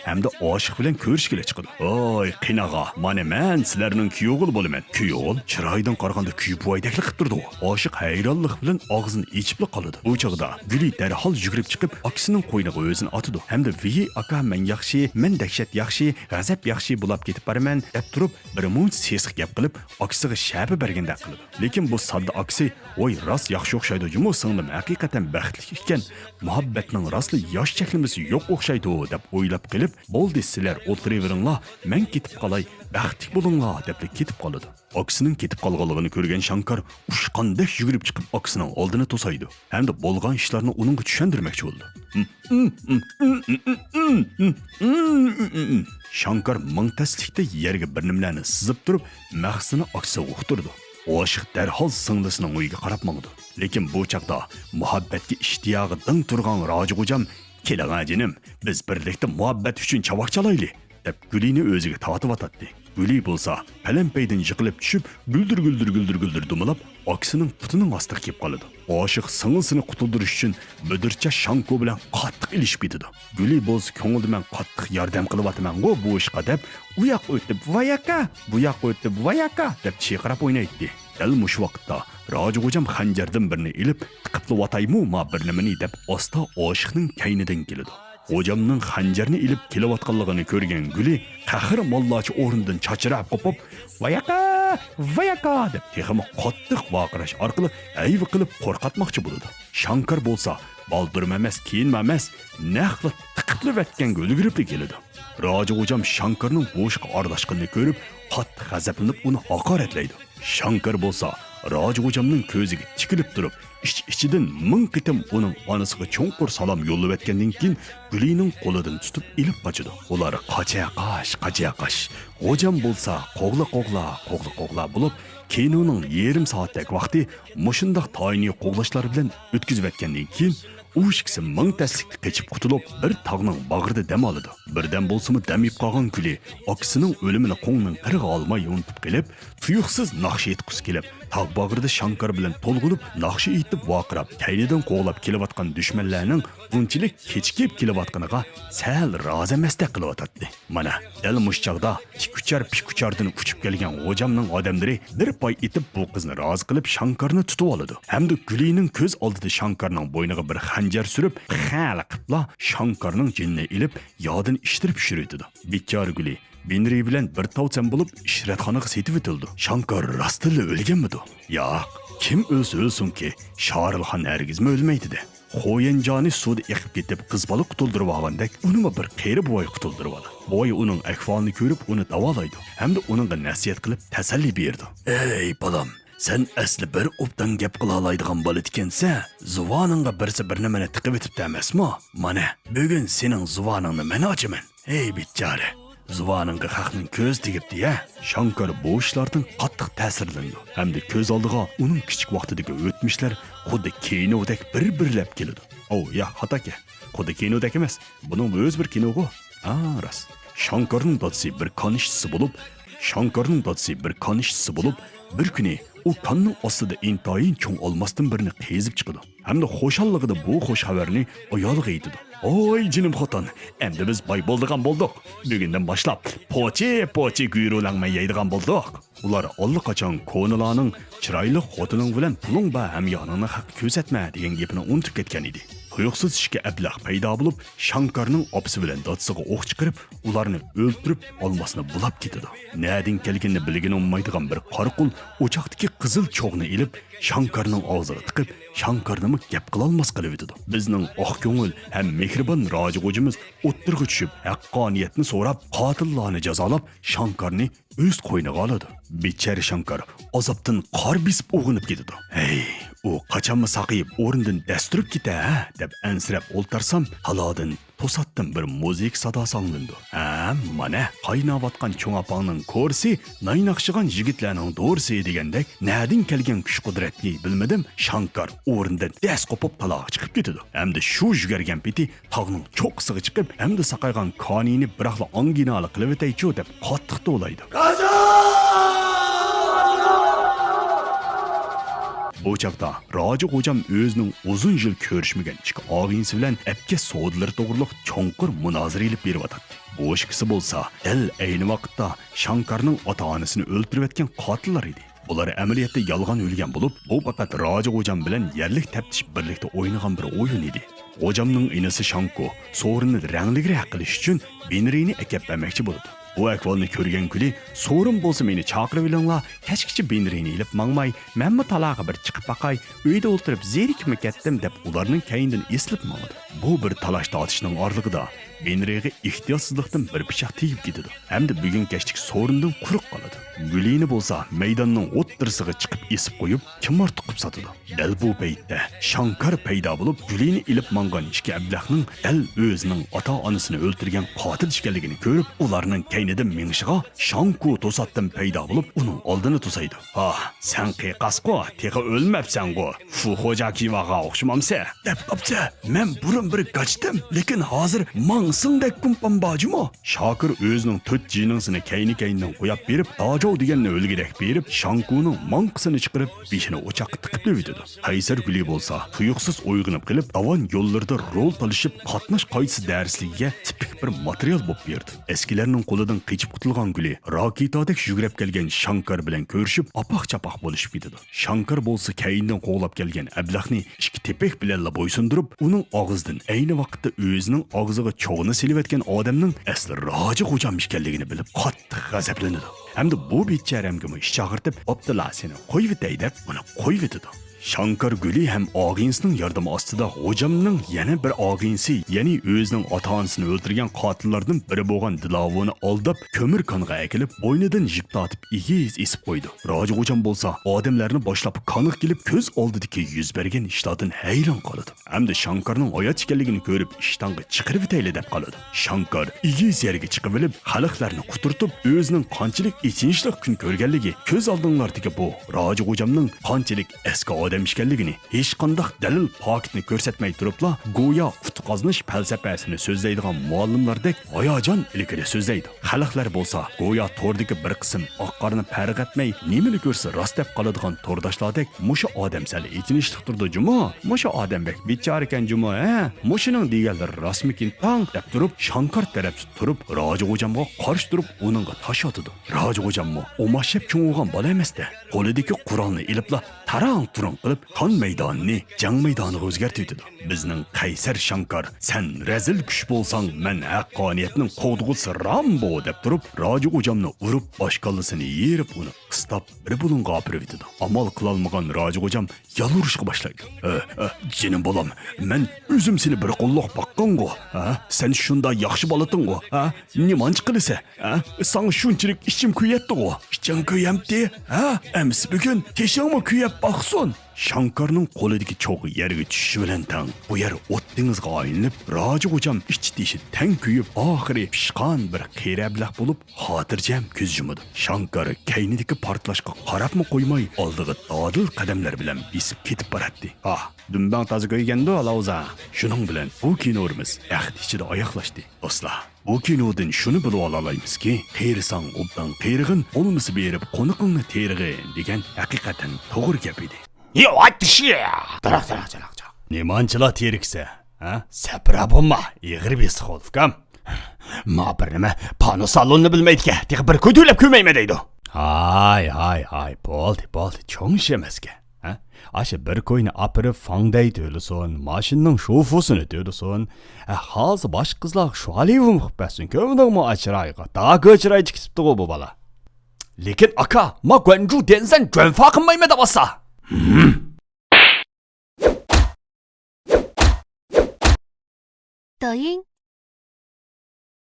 hamda oshiq bilan ko'rishgili chiqdi. Oy qinaga, mana men sizlarning kuyovul bo'laman. Kuyovul chiroydan qaraganda kuyboydaklik qilib turdi. Oshiq hayronlik bilan og'zini ichib qoldi. Bu chog'da Guli darhol yugurib chiqib akasining qo'yniga o'zini otdi. Hamda "Vi aka, men yaxshi, men dahshat yaxshi, g'azab yaxshi bo'lib ketib baraman" deb turib, bir munch sesiq gap qilib, akasiga shabi bergandek qildi. Lekin bu sodda akasi, "Voy, rost yaxshi o'xshaydi, jumo singlim haqiqatan baxtli ekan. Muhabbatning rostli yosh cheklimisi yo'q o'xshaydi" deb o'ylab qilib, "Bo'ldi, sizlar o'tiraveringlar, men ketib qolay, baxtli bo'linglar" deb ketib qoldi. Akasining ketib qolganligini ko'rgan Shankar ushqandek yugurib chiqib akasining oldini to'saydi. Hamda bo'lgan ishlarni uningga tushundirmoqchi bo'ldi. Shankar mingtaslikda yerga bir nimalarni sizib turib, mahsini akasiga uqtirdi. Oshiq darhol singlisining uyiga qarab mangdi. Lekin bu chaqda muhabbatga ishtiyog'i ding turgan Rojixo'jam, "Keling jinim, biz birlikda muhabbat uchun chavoq chalayli" deb Gulini o'ziga tortib atdi. Guli bo'lsa, palampaydan yiqilib tushib, guldir dumalab, akasining putining ostiga kelib qoldi. Oshiq singlisini qutuldirish uchun mudircha Shanko bilan qattiq ilishib ketdi. Guli bo'lsa, ko'ngilda men qattiq yordam qilyapman-ku bu ishga deb, "U yoq o'tib, vayaka, bu yoq o'tib, vayaka" deb chaqirib o'ynaydi. Dal mush vaqtda Rojixo'jam xanjardan birini ilib, tiqibli vataymu ma bir nimani deb osta oshiqning kaynidan keldi. Hocamning xanjarni ilib kelayotganligini ko'rgan Guli qahr mollachi o'rnidan chachirab qopib, "Vayaka, vayaka" deb texmi qattiq vaqirash orqali ayv qilib qo'rqatmoqchi bo'ldi. Shankar bo'lsa, baldirma emas, kiyinmamas, naqli tiqibli vatganga ulguribli keldi. Rojixo'jam Shankarning bo'shqa ordashqini ko'rib, qattiq g'azablanib uni haqoratlaydi. Shankar bo'lsa, Rojixo'jamning ko'ziga tikilib turib, ichidan ming qitim uning onasiga cho'nqur salom yo'llab o'tgandan keyin Gulining qo'lidan tutib ilib qochdi. Ular qachaqash. Xo'jam bo'lsa, qo'g'la bo'lib, keyin uning yarim soatlik vaqti mushundaq tayinli qo'g'lashlar bilan o'tkazib o'tgandan keyin u ikkisi mingtaslikda qechib qutulib, bir tog'ning bag'rida dam oldi. Birdan bo'lsa-mu damib qolgan Guli akasining o'limini qo'ngning qirg'i olmay unutib qilib, tuyuqsiz naqsh etqisi kelib, tog' bag'rida Shankar bilan to'lg'unib, naqsh etib vaqirab, kaynidan qo'g'lab kelayotgan dushmanlarning bunchilik kechikib kelayotganiga sal rozi emasdek qilyotdi. Mana, dal mushchaqda pikuchardan uchib kelgan Xo'jamning odamlari bir poy etib bu qizni rozi qilib Shankarni tutib oldi. Hamda Gulining ko'z oldida Shankarning bo'yniga bir xanjar surib, xala qibla Shankarning jinnini ilib, yodini ishtirib shiridi. Bichora Guli Binri bilan bir tavsan bo'lib ishratxonaga setib o'tildi. Shankar rostili o'lganmidi? Yo'q, kim o'lsinki, Shorilxon hargizmi o'lmaydi-da. Xo'yanjoni suvda eqib ketib qiz bola qutuldirib olgandek, unimi bir qeyri boy qutuldirib oldi. Boy uning ahvolini ko'rib, uni davolaydi. Hamda uningga nasihat qilib tasalli berdi. "Ey bolam, sen asli bir obdan gap qila oladigan bo'la ekansa, zuvoningga birsi bir nimani tiqib o'tibdi emasmi? Mana, bugun sening zuvoningni men ochaman. Ey bichora, zuvoningga haqning ko'z tegibdi-ya." Shankar bu ishlardan qattiq ta'sirlandi. Hamda ko'z oldiga uning kichik vaqtidagi o'tmishlar xuddi kinodek bir-birlab keldi. Ya, hataka. Xuddi kinodek emas. Buning o'z bir kinogu. Rost. Shankarning dadasi bir kanishchisi bo'lib, bir kuni u konning ostida intoyin cho'ng olmasdan birini qezib chiqdi. Hamda xo'shalligida bu xush xabarni ayoliga aytdi. "Oy jinim xotin, endi biz boy bo'ldigan bo'ldik. Bugundan boshlab pochi guyruqlanmay yeydigan bo'ldik." Ular allaqachon ko'nilarning chiroyli xotining bilan puling ba hamyonini haq ko'rsatma degan gapini unutib ketgan edi. Tuyuqsiz ishga ablah paydo bo'lib, Shankarning opisi bilan dadasiga o'q chiqarib, ularni o'ldirib olmasini bulab ketdi. Nadin kelganini bilgani olmaydigan bir qorqul o'choqdagi qizil cho'g'ni ilib, Shankarning og'ziga tiqib, Shankarni gap qila olmas qilib edi. Bizning oq ko'ngil ham mehribon Rojixo'jamiz o'ttirg'i tushib, haqqoniyatni so'rab, qotillarni jazolab, Shankarni o'z qo'yniga oladi. Bechara Shankar azobdan qor bisib o'g'inib ketdi. "Ey, u qachonmi saqiyib o'rnidan dasturib keta deb ansirab o'ltarsam, halodan to'satdan bir muzik sadosi anglandi. Mana qaynayotgan cho'ngapangning ko'rsi, naynaqshigan yigitlarning do'rsi degandek, nadin kelgan kuch qudratni bilmadim, Shankar o'rnidan das qopib taloq chiqib ketdi. Hamda shu yugargan peti tog'ning cho'qqisiga chiqib, hamda saqaygan qonini biraqla anginali qilib o'taychi deb qattiq to'laydi. Bu chaqda Rojixo'jam o'zining uzun yil ko'rishmagan ikki og'insi bilan apga sodlar to'g'riliq cho'nqur munozara ilib beryapti. Bu ikisi bo'lsa, dal ayni vaqtda Shankarning ota-onasini o'ldirib etgan qotillar edi. Bular amaliyotda yolg'on o'lgan bo'lib, bu faqat Raja Xo'jam bilan yerlik taftish birlikda o'ynagan bir o'yin edi. Xo'jamning inisi Shanko sovrinni rangligiroq qilish uchun Benrini akab bermoqchi bo'ldi. Bu ahvolni ko'rgan kuli, "So'rim bo'lsa meni chaqirib olinglar, kechgacha Benrini ilib mangmay, menmi talog'i bir chiqib baqay, uyda o'tirib zerikmi ketdim" deb ularning kaynidan eslib mangdi. Bu bir talash tortishning orlig'ida Benriga ehtiyotsizlikdan bir pichoq tegib ketadi. Hamda bugun kechlik so'rindan quruq qoladi. Gulini bo'lsa maydonning o'ttirisiga chiqib esib qo'yib, kimlar tuqib sotadi. Dal bu paytda Shankar paydo bo'lib, Gulini ilib mangan ikki ablahning dal o'zining ota-onasini o'ldirgan qotil ekanligini ko'rib, ularning kaynidan mingishig'a Shanku to'satdan paydo bo'lib, uning oldini to'saydi. "Ha, sen qiqasqo, teqa o'lmabsan-go. Fu xo'ja kivaga o'xshamamsa?" deb qopsa, "Men burun bir qochdim, lekin hozir mangsingdek kumpam bojimo." Shokir o'zining 4 jiningsini kayni-kaynidan qo'yib berib, "Tojo" deganni o'lgirak berib, Shankuning manqisini chiqarib, beshini o'choqqa tiqib qo'ydi. Qaysar Guli bo'lsa, tuyuqsiz uyg'onib qilib, davon yo'llarda rol talishib, qatnash qoidasi darsligiga tipik bir material bo'lib berdi. Eskilarning qo'lidan qechib qutulgan Guli, raketadek yugurib kelgan Shankar bilan ko'rishib, apaq-chapaq bo'lishib ketdi. Shankar bo'lsa kayindan qo'g'lab kelgan ablahni ikki tepek bilan bo'ysundirib, uning og'zidan ayni vaqtda o'zining og'ziga cho'g'ini silib odamning asli Raja Xo'jam ekanligini bilib, qattiq g'azablanadi. Hamda bu becharamga ish chaqirtib, "Abdullah seni qo'yib etay" deb uni qo'yib etadi. Shankar Guli ham og'insining yordami ostida Xo'jamning yana bir og'insi, ya'ni o'zining ota-onasini o'ldirgan qotillardan biri bo'lgan Dilovoni aldab, ko'mir konga akilib, bo'ynidan jip tortib egiz esib qo'ydi. Raja Xo'jam bo'lsa, odamlarni boshlab qoniq kelib, ko'z oldidagi yuz bergan ishlardan hayron qoladi. Hamda Shankarning oyat ekanligini ko'rib, ishtonga chiqarib etayli deb qoladi. Shankar egiz yerga chiqib olib, xalqlarni quturtib, o'zining qanchalik ichinchlik kun ko'rganligi, ko'z oldinglardagi bu Raja Xo'jamning qanchalik eski odam ekanligini hech qanday dalil pokitni ko'rsatmay turibla, go'yo qutqaznish falsafasini so'zlaydigan muallimlardek hayajon ilgari so'zlaydi. Xalqlar bo'lsa, go'yo tordagi bir qism oqqarni farq etmay, nimani ko'rsa rost deb qoladigan tordashlardek, musha odam sal ichinishlik turdi jumo, musha odambek bechora ekan jumo, mushining deganlari rasmikin tang deb turib, Shankar taraf turib, Raja Xo'jamga qarshi turib, uningga tosh otdi. Raja Xo'jammi o'mashib cho'ng'igan bola emasda, qo'lidagi Qur'onni ilibla tarang-turang qilib, qon maydonini jang maydoniga o'zgartirdi. Bizning Qaysar Shankar, sen razil kuch bo'lsang, men haqqoniyatning qo'dg'usi Rambo deb turib, Raja Xo'jamni urib, boshqallasini yerib, uni qistab bir bulunga opirdi. Amal qilolmagan Raja Xo'jam yalurishga boshlaydi. Jinim bolam, men o'zim seni bir qo'lloq baqqan-go. Sen shunda yaxshi bolating-go. Nimanchi qilsa? Sana shunchalik ichim kuyatdi-go. Iching kuyamdi? Ems bugun teshingmi kuyab baqson? Shankarning qo'lidagi cho'g'i yerga tushishi bilan tang, bu yer o't dengizga aylanib, Raja Xo'jam ichi-tishi tang kuyib, oxiri pishqon bir qiyrablaq bo'lib, xotirjam ko'z yumadi. Shankar kaynidagi portlashga qarabmi qo'ymay, oldiga dodil qadamlar bilan besib ketib boradi. Dumbang toza ko'yganda alavza. Shuning bilan bu kinoimiz ahd ichida oyoqlashdi. Do'stlar, bu kinodan shuni bilib olamizki, qiyrisang obdan qiyrig'in, olmisi berib qo'niqingni terig'in degan haqiqatan to'g'ri gap edi. Yo, aytishi. Tarak. Nemanchilar teriksa, sapra bo'lma, ig'ir besi qo'lfkam. Ma bir nima, pano salonni bilmaydi-ki, tek bir ko'tulab ko'maymi deydi. Hay, bo'ldi, cho'ng emasga. Aşı bir koyunu apırıp fangday töylüsün, maşının şofusunu töylüsün. Hazı baş kızlar şu alevim hıppesin, kömdün mü açırayga, daha köçüray çıkıptı o bu bala. Lekin aka, ma göncu densen gön fakınmayma da basa. 抖音。